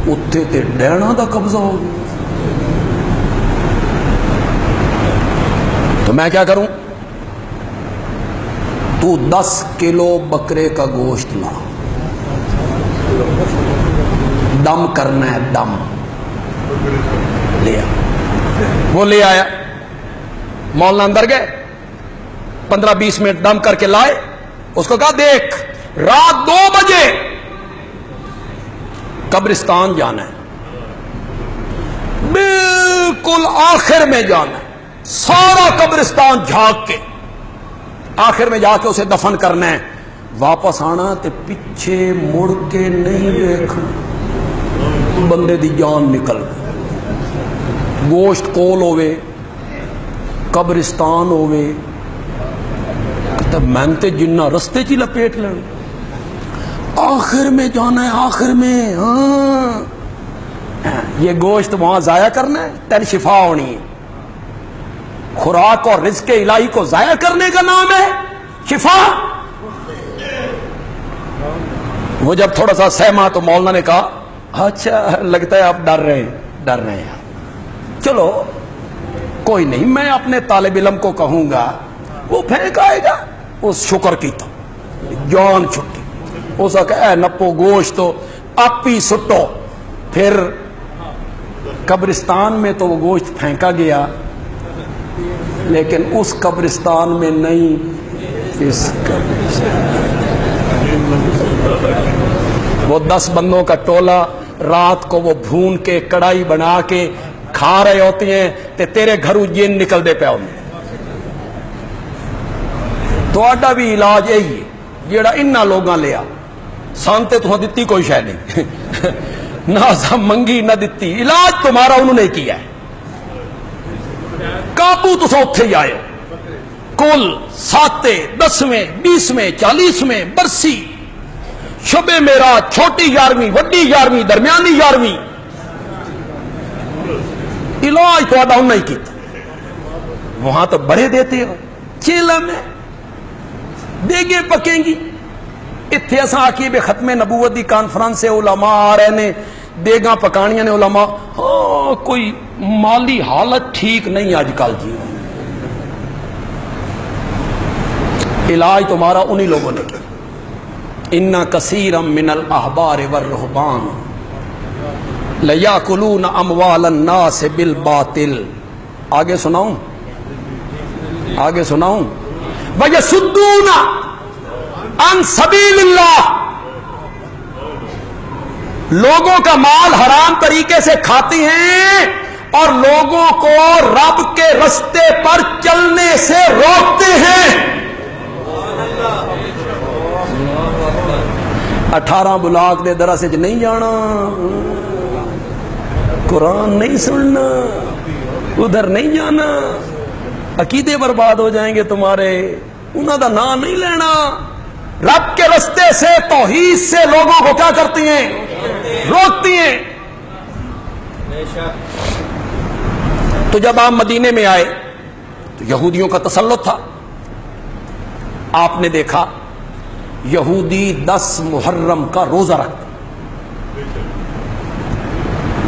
اتنے تے ڈینا دا قبضہ ہو گیا، تو میں کیا کروں؟ تو 10 کلو بکرے کا گوشت لا، دم کرنا ہے، دم لیا۔ وہ لے آیا، مولانا اندر گئے، 15-20 منٹ دم کر کے لائے، اس کو کہا دیکھ رات 2 بجے قبرستان جانا ہے، بالکل آخر میں جانا ہے، سارا قبرستان جھاگ کے آخر میں جا کے اسے دفن کرنا ہے، واپس آنا تے پیچھے مڑ کے نہیں دیکھنا، بندے دی جان نکل گئی، گوشت کول ہوئے، قبرستان ہوئے، تب مینتے جنہ رستے چی لپیٹ لیں، آخر میں جانا ہے، آخر میں۔ ہاں یہ گوشت وہاں ضائع کرنا ہے، تیری شفا ہونی ہے۔ خوراک اور رزق الہی کو ضائع کرنے کا نام ہے شفا۔ وہ جب تھوڑا سا سہما تو مولانا نے کہا اچھا لگتا ہے آپ ڈر رہے ہیں، چلو کوئی نہیں، میں اپنے طالب علم کو کہوں گا، وہ پھینک آئے گا، اس شکر کیتا جان چھٹی اس آ اے نپو گوشت تو آپ ہی سٹو. پھر قبرستان میں تو وہ گوشت پھینکا گیا لیکن اس قبرستان میں نہیں، اس وہ 10 بندوں کا ٹولہ رات کو وہ بھون کے کڑائی بنا کے کھا رہے ہوتے ہیں تے تیرے گھروں جن نکل دے پیا ہوندے. تہاڈا بھی علاج یہی ہے جیڑا انہاں لوگاں لیا. سان تے تہاں دتی کوئی شے نہیں نہ سام منگی نہ دتی، علاج تمہارا انہوں نے کیا ہے. قابو تو اتھے ہی آئے کل 7، 10، 20، 40 برسی شب میرا چھوٹی 11ویں وڈی 11ویں درمیانی 11ویں علاج تو آدھا نہیں کیتا. وہاں تو بڑے دیتے ہو چیلا میں دیگے پکیں گی. اتھے اساں آکی بے ختم نبوت دی کانفرنس سے علماء آ رہے نے دیگاں پکانیاں نے علماء. ہاں کوئی مالی حالت ٹھیک نہیں آج کل جی. علاج تمہارا انہی لوگوں نے کیا. اِنَّ كَثِيرًا مِّنَ الْأَحْبَارِ وَالرُّهْبَانِ لَيَأْكُلُونَ أَمْوَالَ النَّاسِ بِالْبَاطِلِ. آگے سناؤں وَيَصُدُّونَ عَن سَبِيلِ اللَّهِ. لوگوں کا مال حرام طریقے سے کھاتے ہیں اور لوگوں کو رب کے رستے پر چلنے سے روکتے ہیں. 18 بلاک دے درس وچ نہیں جانا، قرآن نہیں سننا، ادھر نہیں جانا، عقیدے برباد ہو جائیں گے تمہارے. انہوں دا نام نہیں لینا. رب کے رستے سے توحید سے لوگوں کو کیا کرتی ہیں؟ روکتی ہیں. تو جب آپ مدینے میں آئے تو یہودیوں کا تسلط تھا. آپ نے دیکھا یہودی 10 محرم کا روزہ رکھتے.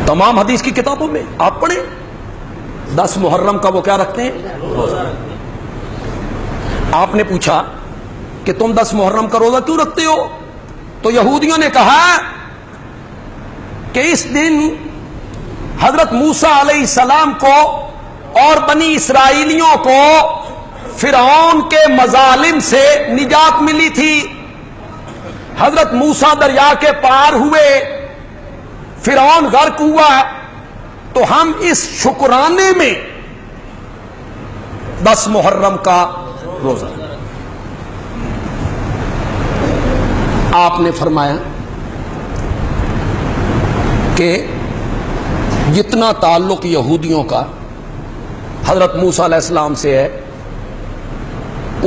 تمام حدیث کی کتابوں میں آپ پڑھیں 10 محرم کا وہ کیا رکھتے ہیں؟ روزہ رکھتے ہیں. آپ نے پوچھا کہ تم 10 محرم کا روزہ کیوں رکھتے ہو؟ تو یہودیوں نے کہا کہ اس دن حضرت موسیٰ علیہ السلام کو اور بنی اسرائیلیوں کو فرعون کے مظالم سے نجات ملی تھی. حضرت موسیٰ دریا کے پار ہوئے، فرعون غرق ہوا، تو ہم اس شکرانے میں 10 محرم کا روزہ. آپ نے فرمایا کہ جتنا تعلق یہودیوں کا حضرت موسیٰ علیہ السلام سے ہے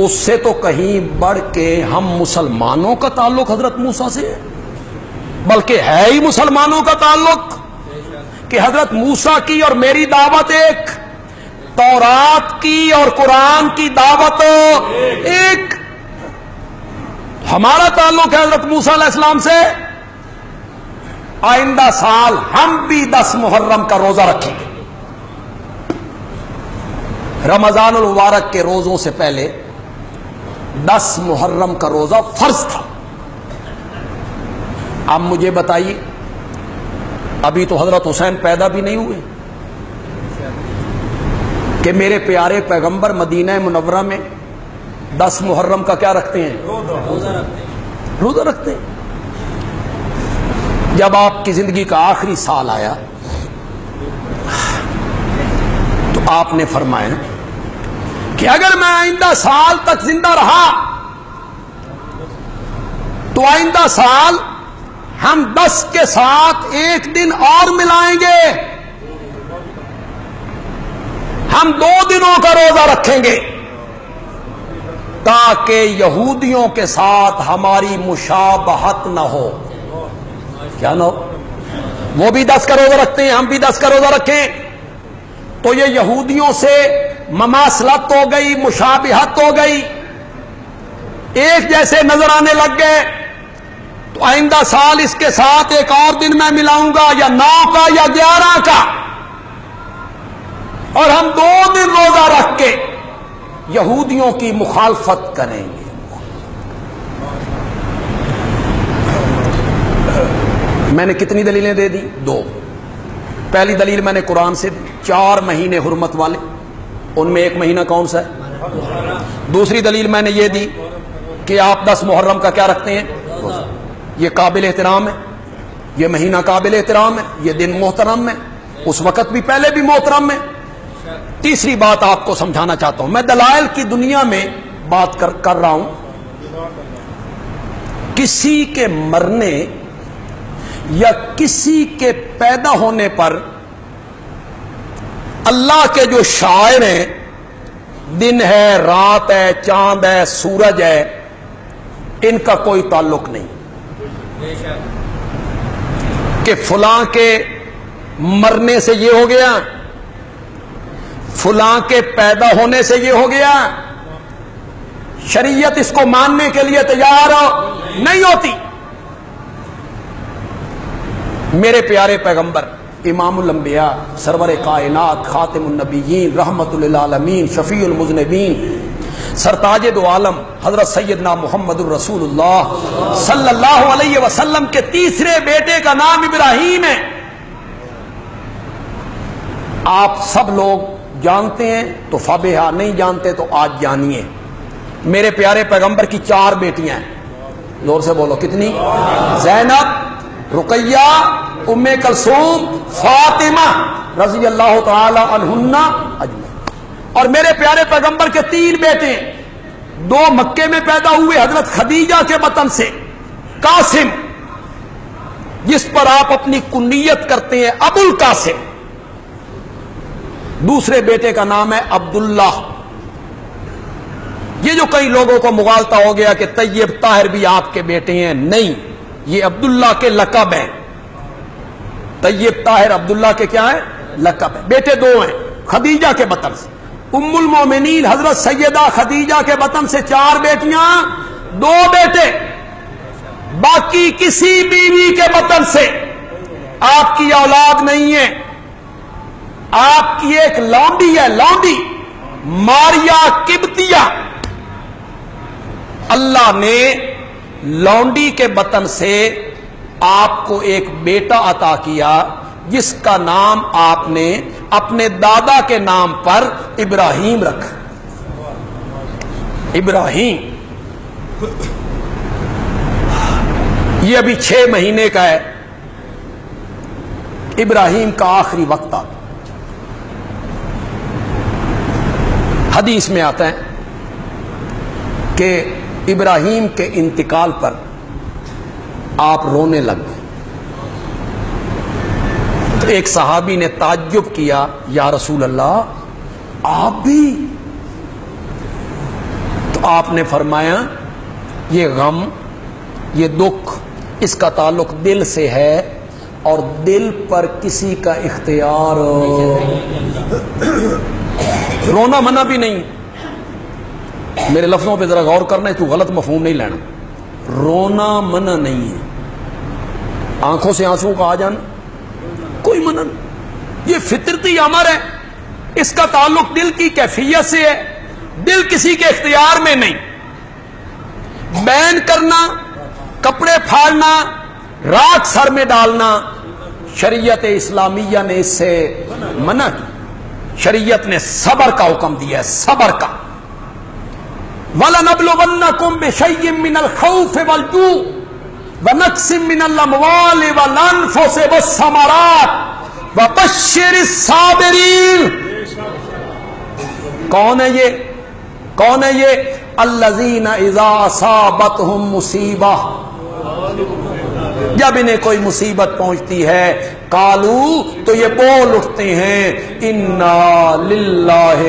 اس سے تو کہیں بڑھ کے ہم مسلمانوں کا تعلق حضرت موسیٰ سے ہے. بلکہ ہے ہی مسلمانوں کا تعلق کہ حضرت موسیٰ کی اور میری دعوت ایک، تورات کی اور قرآن کی دعوت ایک. ہمارا تعلق ہے حضرت موسیٰ علیہ السلام سے. آئندہ سال ہم بھی 10 محرم کا روزہ رکھیں گے. رمضان المبارک کے روزوں سے پہلے 10 محرم کا روزہ فرض تھا. اب مجھے بتائیے، ابھی تو حضرت حسین پیدا بھی نہیں ہوئے کہ میرے پیارے پیغمبر مدینہ منورہ میں 10 محرم کا کیا رکھتے ہیں؟ روزہ رکھتے ہیں. جب آپ کی زندگی کا آخری سال آیا تو آپ نے فرمایا کہ اگر میں آئندہ سال تک زندہ رہا تو آئندہ سال ہم 10 کے ساتھ ایک دن اور ملائیں گے. ہم 2 دنوں کا روزہ رکھیں گے تاکہ یہودیوں کے ساتھ ہماری مشابہت نہ ہو. کیا نہ ہو؟ وہ بھی 10 کا روزہ رکھتے ہیں، ہم بھی 10 کا روزہ رکھیں تو یہ یہودیوں سے مماثلت ہو گئی، مشابہت ہو گئی، ایک جیسے نظر آنے لگ گئے. تو آئندہ سال اس کے ساتھ ایک اور دن میں ملاؤں گا، یا 9 کا یا 11 کا، اور ہم 2 دن روزہ رکھ کے یہودیوں کی مخالفت کریں گے. میں نے کتنی دلیلیں دے دی؟ 2۔ پہلی دلیل میں نے قرآن سے دی، 4 مہینے حرمت والے، ان میں ایک مہینہ کون سا ہے؟ دوسری دلیل میں نے یہ دی کہ آپ 10 محرم کا کیا رکھتے ہیں؟ یہ قابل احترام ہے، یہ مہینہ قابل احترام ہے، یہ دن محترم ہے، اس وقت بھی پہلے بھی محترم ہے۔ تیسری بات آپ کو سمجھانا چاہتا ہوں، میں دلائل کی دنیا میں بات کر رہا ہوں۔ کسی کے مرنے یا کسی کے پیدا ہونے پر اللہ کے جو شاعر ہیں، دن ہے، رات ہے، چاند ہے، سورج ہے، ان کا کوئی تعلق نہیں کہ فلاں کے مرنے سے یہ ہو گیا، فلاں کے پیدا ہونے سے یہ ہو گیا۔ شریعت اس کو ماننے کے لیے تیار نہیں ہوتی۔ میرے پیارے پیغمبر امام الانبیاء، سرور کائنات، خاتم النبیین، رحمت للعالمین، شفیع المذنبین، سرتاج دو عالم حضرت سیدنا محمد الرسول اللہ صلی اللہ علیہ وسلم کے تیسرے بیٹے کا نام ابراہیم ہے۔ آپ سب لوگ جانتے ہیں تو فبہا، نہیں جانتے تو آج جانیے۔ میرے پیارے پیغمبر کی 4 بیٹیاں ہیں، زور سے بولو کتنی؟ زینب، رقیہ، ام کلثوم، فاطمہ رضی اللہ تعالی عنہن اجمعین۔ اور میرے پیارے پیغمبر کے 3 بیٹے ہیں، 2 مکے میں پیدا ہوئے حضرت خدیجہ کے بطن سے، قاسم جس پر آپ اپنی کنیت کرتے ہیں ابو القاسم، دوسرے بیٹے کا نام ہے عبداللہ۔ یہ جو کئی لوگوں کو مغالطہ ہو گیا کہ طیب طاہر بھی آپ کے بیٹے ہیں، نہیں، یہ عبداللہ کے لقب ہیں۔ طیب طاہر عبداللہ کے کیا ہے؟ لقب ہے۔ بیٹے 2 ہیں خدیجہ کے بطن سے، ام المومنین حضرت سیدہ خدیجہ کے بطن سے 4 بیٹیاں، 2 بیٹے، باقی کسی بیوی کے بطن سے آپ کی اولاد نہیں ہے۔ آپ کی ایک لونڈی ہے، لونڈی ماریا قبطیہ، اللہ نے لونڈی کے بطن سے آپ کو ایک بیٹا عطا کیا جس کا نام آپ نے اپنے دادا کے نام پر ابراہیم رکھا۔ ابراہیم یہ ابھی 6 مہینے کا ہے، ابراہیم کا آخری وقت آ گیا۔ حدیث میں آتا ہے کہ ابراہیم کے انتقال پر آپ رونے لگ گئے۔ تو ایک صحابی نے تعجب کیا، یا رسول اللہ آپ بھی؟ تو آپ نے فرمایا یہ غم، یہ دکھ، اس کا تعلق دل سے ہے، اور دل پر کسی کا اختیار رونا منع بھی نہیں۔ میرے لفظوں پہ ذرا غور کرنا ہے، تو غلط مفہوم نہیں لینا۔ رونا منع نہیں ہے، آنکھوں سے آنسو کا آ جانا کوئی منع نہیں، یہ فطرتی امر ہے، اس کا تعلق دل کی کیفیت سے ہے، دل کسی کے اختیار میں نہیں۔ بین کرنا، کپڑے پھاڑنا، راکھ سر میں ڈالنا، شریعت اسلامیہ نے اس سے منع کی۔ شریعت نے صبر کا حکم دیا ہے، صبر کا۔ وَلَنَبْلُوَنَّكُمْ بِشَيْءٍ مِّنَ الْخَوْفِ وَالْجُوعِ وَنَقْصٍ مِّنَ الْأَمْوَالِ وَالْأَنفُسِ وَالثَّمَرَاتِ وَبَشِّرِ الصَّابِرِينَ۔ کون ہے یہ؟ کون ہے یہ؟ الَّذِينَ إِذَا أَصَابَتْهُمْ مُصِیبَةٌ، جب انہیں کوئی مصیبت پہنچتی ہے، قالو تو یہ بول اٹھتے ہیں انا للہ،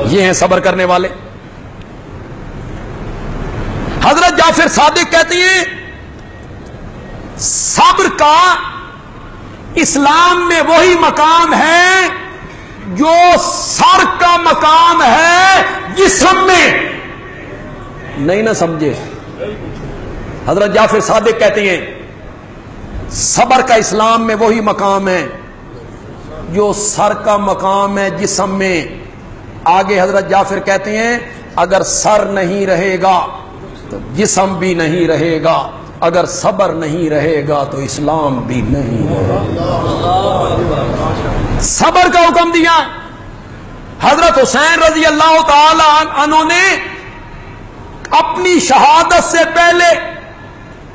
یہ ہیں صبر کرنے والے۔ حضرت جعفر صادق کہتے ہیں صبر کا اسلام میں وہی مقام ہے جو سر کا مقام ہے جسم میں۔ نہیں نہ سمجھے؟ حضرت جعفر صادق کہتے ہیں صبر کا اسلام میں وہی مقام ہے جو سر کا مقام ہے جسم میں۔ آگے حضرت جعفر کہتے ہیں اگر سر نہیں رہے گا تو جسم بھی نہیں رہے گا، اگر صبر نہیں رہے گا تو اسلام بھی نہیں رہے گا۔ صبر کا حکم دیا۔ حضرت حسین رضی اللہ تعالی عنہ نے اپنی شہادت سے پہلے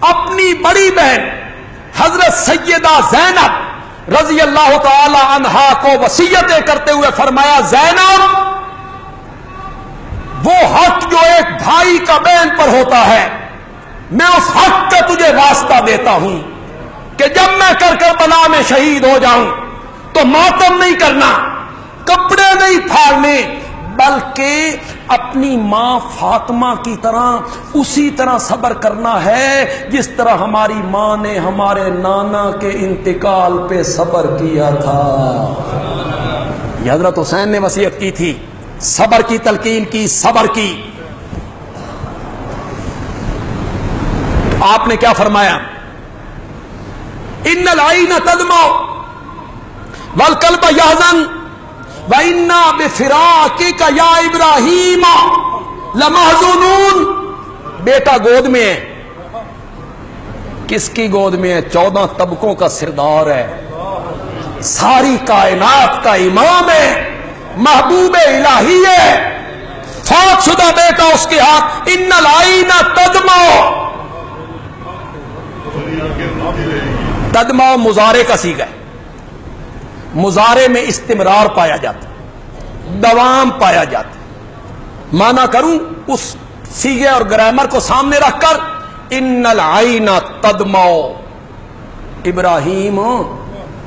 اپنی بڑی بہن حضرت سیدہ زینب رضی اللہ تعالی عنہا کو وصیتیں کرتے ہوئے فرمایا، زینب، وہ حق جو ایک بھائی کا بہن پر ہوتا ہے، میں اس حق کا تجھے واسطہ دیتا ہوں کہ جب میں کربلا میں شہید ہو جاؤں تو ماتم نہیں کرنا، کپڑے نہیں پھاڑنے، بلکہ اپنی ماں فاطمہ کی طرح اسی طرح صبر کرنا ہے جس طرح ہماری ماں نے ہمارے نانا کے انتقال پہ صبر کیا تھا۔ یہ حضرت حسین نے وصیت کی تھی، صبر کی تلقین کی، صبر کی۔ آپ نے کیا فرمایا؟ ان العین تدمع والقلب یحزن وَإِنَّا بِفِرَاقِكَ يَا إِبْرَاهِيمَ لَمَحْزُونُونَ۔ بیٹا گود میں ہے۔ کس کی گود میں ہے؟ 14 طبقوں کا سردار ہے، ساری کائنات کا امام ہے، محبوب الہی ہے، فوت شدہ بیٹا اس کے ہاتھ۔ ان العین تدمع، تدمع مضارع کا صیغہ ہے، مضارع میں استمرار پایا جاتا، دوام پایا جاتا۔ مانا کروں اس صیغے اور گرامر کو سامنے رکھ کر، ان العین تدمع، ابراہیم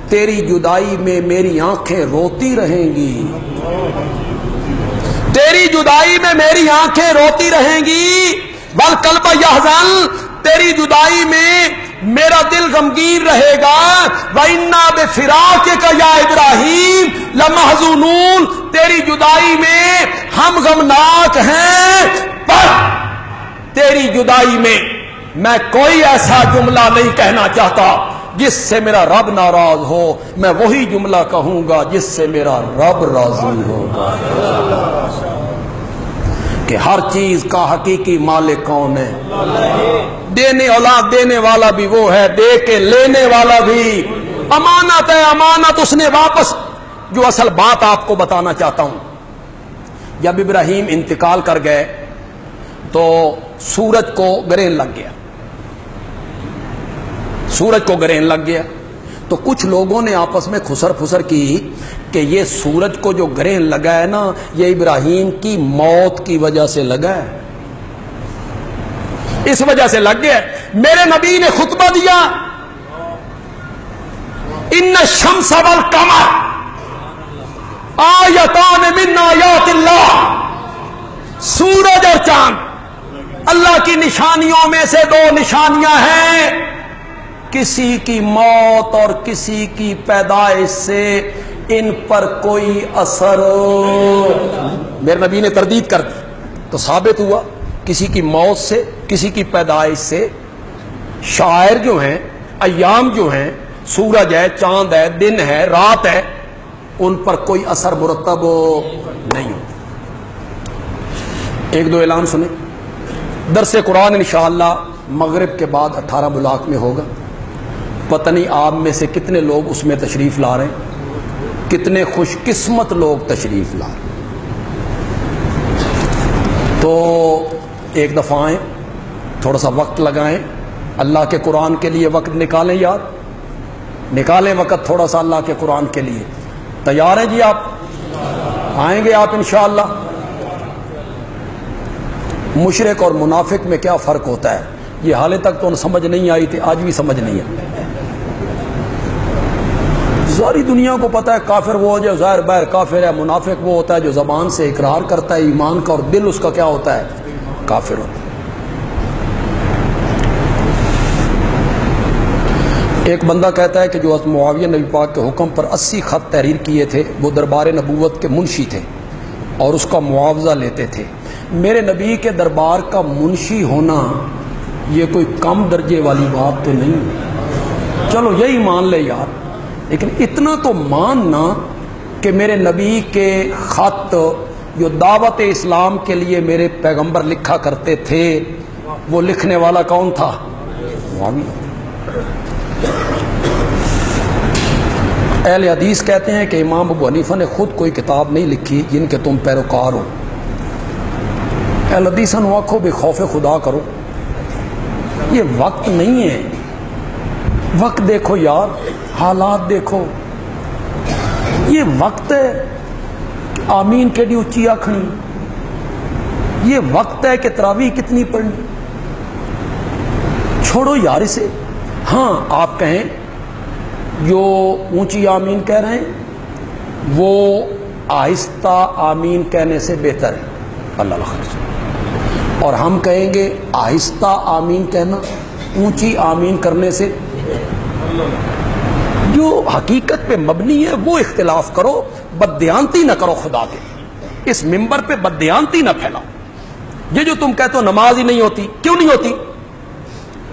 تیری جدائی میں میری آنکھیں روتی رہیں گی، تیری جدائی میں میری آنکھیں روتی رہیں گی، والقلب یحزن، تیری جدائی میں میرا دل غمگین رہے گا، وَإِنَّا بِفِرَاقِكَ يَا إِبْرَاهِيمَ لَمَحْزُونُونَ، تیری جدائی میں ہم غمناک ہیں، پر تیری جدائی میں میں کوئی ایسا جملہ نہیں کہنا چاہتا جس سے میرا رب ناراض ہو، میں وہی جملہ کہوں گا جس سے میرا رب راضی ہوگا، کہ ہر چیز کا حقیقی مالک کون ہے؟ دینے اولاد دینے والا بھی وہ ہے، دے کے لینے والا بھی۔ امانت ہے، امانت اس نے واپس۔ جو اصل بات آپ کو بتانا چاہتا ہوں، جب ابراہیم انتقال کر گئے تو سورج کو گرہن لگ گیا، سورج کو گرہن لگ گیا تو کچھ لوگوں نے آپس میں خسر پھسر کی کہ یہ سورج کو جو گرہن لگا ہے نا، یہ ابراہیم کی موت کی وجہ سے لگا ہے، اس وجہ سے لگ گیا۔ میرے نبی نے خطبہ دیا، ان الشمس والقمر آیتان من آیات اللہ، سورج اور چاند اللہ کی نشانیوں میں سے 2 نشانیاں ہیں، کسی کی موت اور کسی کی پیدائش سے ان پر کوئی اثر، میرے نبی نے تردید کر دی تو ثابت ہوا کسی کی موت سے، کسی کی پیدائش سے شاعر جو ہیں، ایام جو ہیں، سورج ہے، چاند ہے، دن ہے، رات ہے، ان پر کوئی اثر مرتب نہیں ہوتا۔ 1-2 اعلان سنیں۔ درس قرآن انشاءاللہ مغرب کے بعد 18 بلاک میں ہوگا۔ پتہ نہیں آپ میں سے کتنے لوگ اس میں تشریف لا رہے ہیں، کتنے خوش قسمت لوگ تشریف لا رہے ہیں۔ تو ایک دفعہ آئیں، تھوڑا سا وقت لگائیں، اللہ کے قرآن کے لیے وقت نکالیں، یار نکالیں وقت تھوڑا سا اللہ کے قرآن کے لیے۔ تیار ہیں جی آپ؟ آئیں گے آپ انشاءاللہ؟ مشرک اور منافق میں کیا فرق ہوتا ہے، یہ حالے تک تو سمجھ نہیں آئی تھی، آج بھی سمجھ نہیں ہے۔ ساری دنیا کو پتہ ہے کافر وہ جو ظاہر باہر کافر ہے، منافق وہ ہوتا ہے جو زبان سے اقرار کرتا ہے ایمان کا اور دل اس کا کیا ہوتا ہے، کافر ہوتا ہے۔ ایک بندہ کہتا ہے کہ جو حضرت معاویہ نبی پاک کے حکم پر 80 خط تحریر کیے تھے، وہ دربار نبوت کے منشی تھے اور اس کا معاوضہ لیتے تھے۔ میرے نبی کے دربار کا منشی ہونا یہ کوئی کم درجے والی بات تو نہیں، چلو یہی مان لے یار، لیکن اتنا تو ماننا کہ میرے نبی کے خط جو دعوت اسلام کے لیے میرے پیغمبر لکھا کرتے تھے، وہ لکھنے والا کون تھا؟ رفاوی ہے۔ اہل حدیث کہتے ہیں کہ امام ابو حنیفہ نے خود کوئی کتاب نہیں لکھی جن کے تم پیروکار ہو۔ اہل حدیث نو آکھو بے خوف خدا کرو، یہ وقت نہیں ہے، وقت دیکھو یار، حالات دیکھو، یہ وقت ہے آمین کیڑی اچھی آکھنی، یہ وقت ہے کہ تراویح کتنی پڑھنی، چھوڑو یار اسے۔ ہاں آپ کہیں جو اونچی آمین کہہ رہے ہیں وہ آہستہ آمین کہنے سے بہتر ہے، اللہ خیر، اور ہم کہیں گے آہستہ آمین کہنا اونچی آمین کرنے سے، جو حقیقت پہ مبنی ہے وہ اختلاف کرو، بددیانتی نہ کرو، خدا کے اس ممبر پہ بددیانتی نہ پھیلاؤ۔ یہ جو تم کہتے ہو نماز ہی نہیں ہوتی، کیوں نہیں ہوتی؟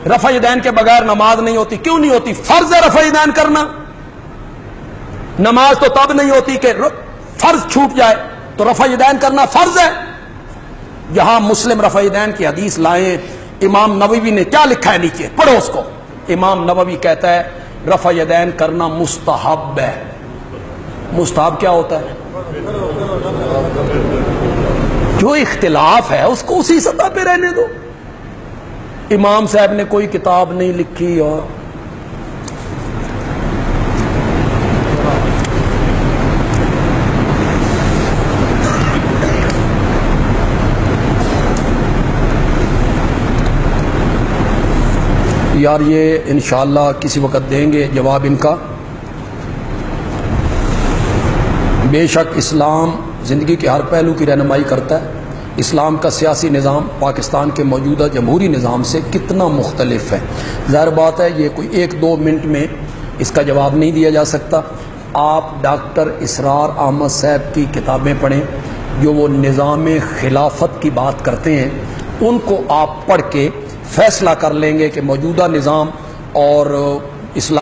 رفع یدین کے بغیر نماز نہیں ہوتی، کیوں نہیں ہوتی؟ فرض ہے رفع یدین کرنا، نماز تو تب نہیں ہوتی کہ فرض چھوٹ جائے، تو رفع یدین کرنا فرض ہے۔ یہاں مسلم رفع یدین کی حدیث لائیں، امام نووی نے کیا لکھا ہے نیچے پڑھو اس کو۔ امام نووی کہتا ہے رفع یدین کرنا مستحب ہے۔ مستحب کیا ہوتا ہے؟ جو اختلاف ہے اس کو اسی سطح پہ رہنے دو۔ امام صاحب نے کوئی کتاب نہیں لکھی، اور یار یہ انشاءاللہ کسی وقت دیں گے جواب ان کا۔ بے شک اسلام زندگی کے ہر پہلو کی رہنمائی کرتا ہے۔ اسلام کا سیاسی نظام پاکستان کے موجودہ جمہوری نظام سے کتنا مختلف ہے؟ ظاہر بات ہے یہ کوئی 1-2 منٹ میں اس کا جواب نہیں دیا جا سکتا۔ آپ ڈاکٹر اسرار احمد صاحب کی کتابیں پڑھیں جو وہ نظام خلافت کی بات کرتے ہیں، ان کو آپ پڑھ کے فیصلہ کر لیں گے کہ موجودہ نظام اور اسلام